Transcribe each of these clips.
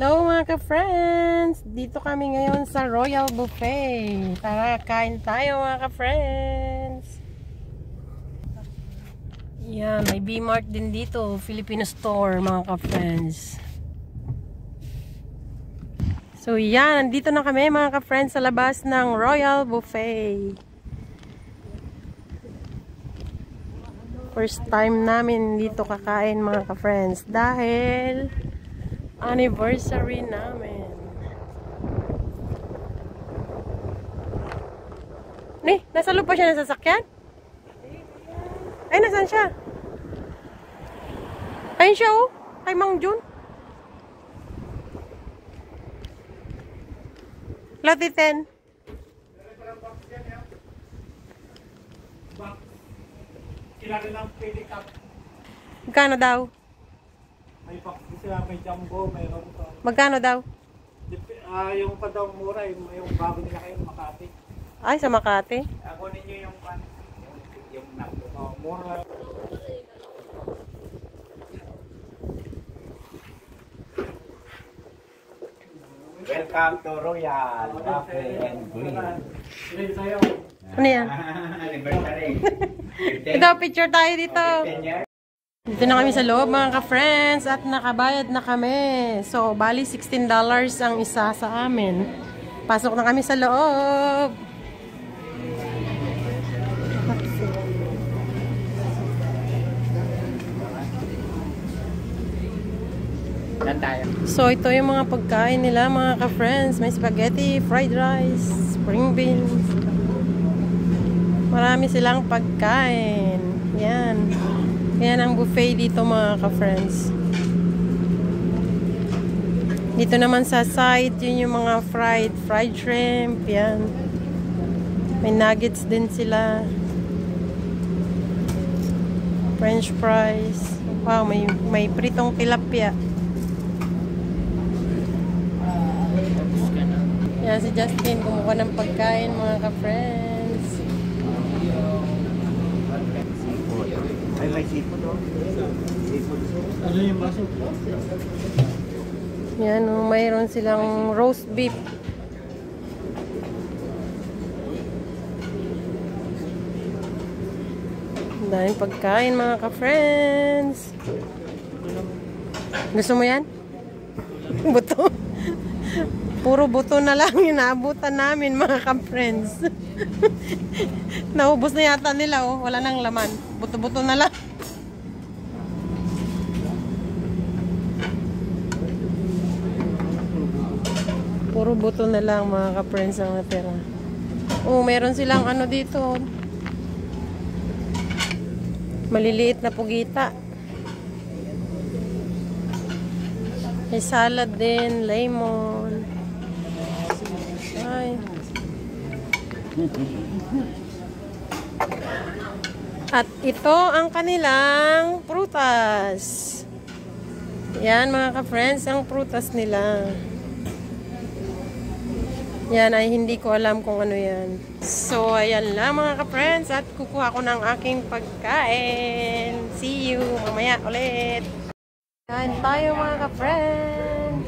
Hello mga ka-friends! Dito kami ngayon sa Royal Buffet. Tara, kain tayo mga ka-friends! Yan, may B-Mart din dito. Filipino store mga ka-friends. So yan, nandito na kami mga ka-friends sa labas ng Royal Buffet. First time namin dito kakain mga ka-friends dahil anniversary namin. Nasa loob pa siya ng sasakyan? Ay, nasaan siya? Ayun siya oh. Kay Mang Jun. Lati 10. Magkano daw? May pakti sila, may jumbo, mayroon pa. Magkano daw? Yung pa daw mura, yung bago nila kayo Makati. Ay, sa Makati. Ako ninyo yung nakdo. Mura. Welcome to Royal Buffet and Grill. Ano yan? Anniversary. Ito, picture tayo dito. Dito na kami sa loob mga ka-friends at nakabayad na kami. So, bali $16 ang isa sa amin. Pasok na kami sa loob. So, ito yung mga pagkain nila mga ka-friends. May spaghetti, fried rice, spring beans. Marami silang pagkain. Yan. Yan ang buffet dito mga ka-friends. Dito naman sa side, yun yung mga fried shrimp. Yan. May nuggets din sila. French fries. Wow, may pritong tilapia. Yan si Justin, kumuha ng pagkain mga ka-friends. Ay, may seafood o. Ano yung baso? Yan o, mayroon silang roast beef. Daming pagkain mga ka-friends. Gusto mo yan? Buto. Puro buto na lang inaabutan namin mga ka-friends. Naubos na yata nila oh, wala nang laman. Buto-buto na lang. Puro buto na lang mga ka-friends ang natira. Oh, meron silang ano dito. Maliliit na pugita. May salad din, lemon. Ay. At ito ang kanilang prutas. Yan mga ka-friends, ang prutas nila. Yan ay hindi ko alam kung ano yan. So ayan lang mga ka-friends at kukuha ko ng aking pagkain. See you mamaya ulit. Kain tayo mga ka-friends.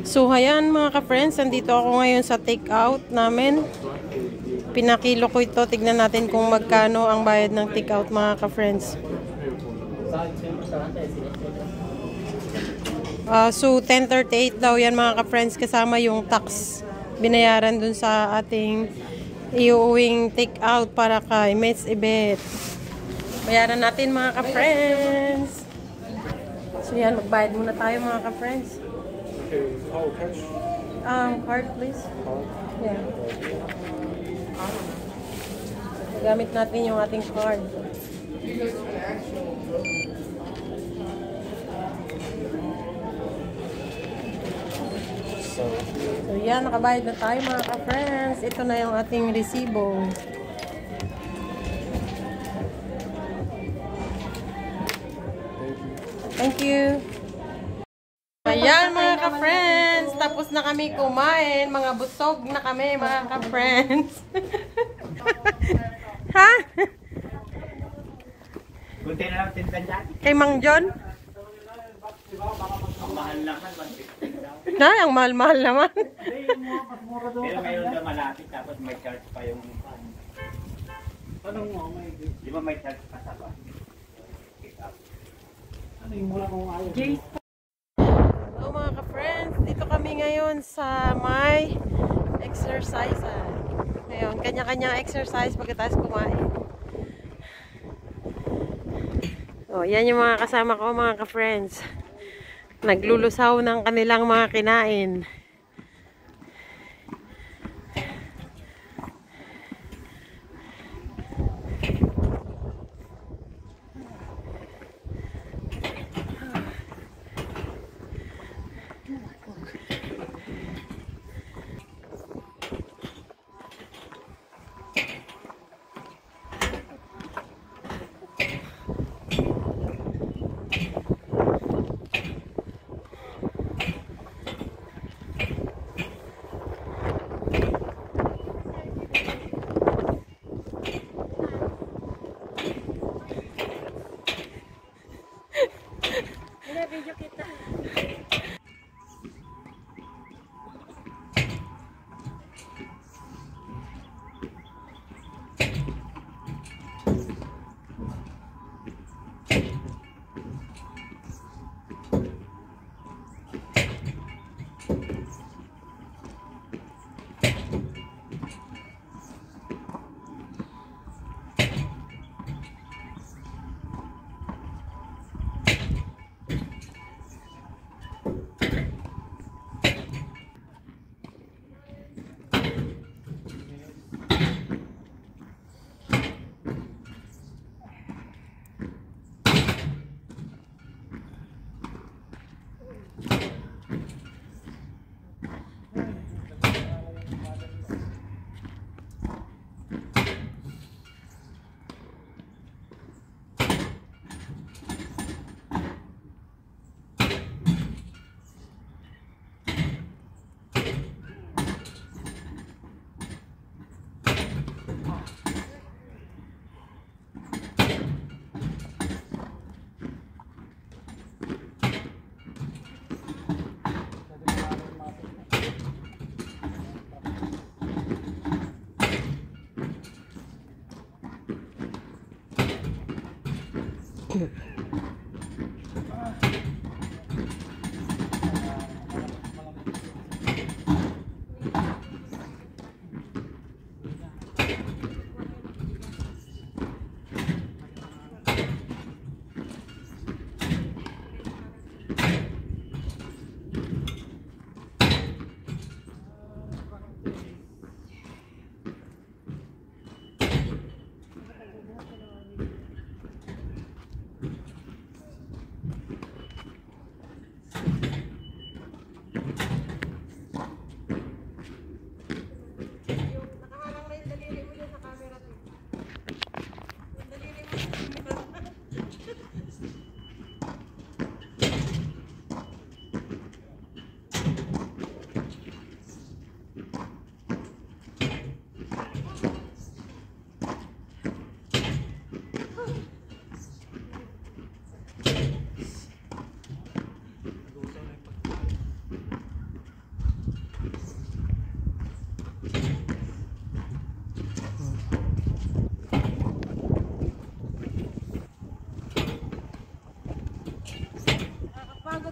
So ayan mga ka-friends, nandito ako ngayon sa take out namin. Pinakilo ko ito, tignan natin kung magkano ang bayad ng take out mga ka-friends. So 10.38 daw yan mga ka-friends, kasama yung tax binayaran dun sa ating iuwing take out para kay Miss Ibet. Bayaran natin mga ka-friends. So yan, magbayad muna tayo mga ka-friends. Card please. Yeah. Gamit natin yung ating card. So yan, nakabayad na tayo mga ka-friends. Ito na yung ating resibo. Thank you. Ayan mga ka-friends, tapos tapos na kami kumain. Mga busog na kami, mga ka-friends. Ha? Kunti na lang tindan dyan. Kay Mang John? Ang mahal naman, 150 daw. Na, ang mahal-mahal naman. Pero ngayon na malapit, tapos may charge pa yung fan. Anong mo, may Di ba may charge pa sa ba? Pick up. ano yung mura kong ayaw? Hello mga ka-friends, dito kami ngayon sa may exercise. Ngayon, kanya-kanya exercise pagkatapos kumain. Oh, yan yung mga kasama ko, mga ka-friends. Naglulusaw ng kanilang mga kinain.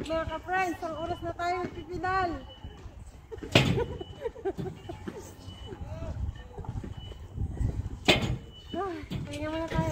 Mga ka-friends, ang oras na tayo magpipinal. Pahinga muna tayo.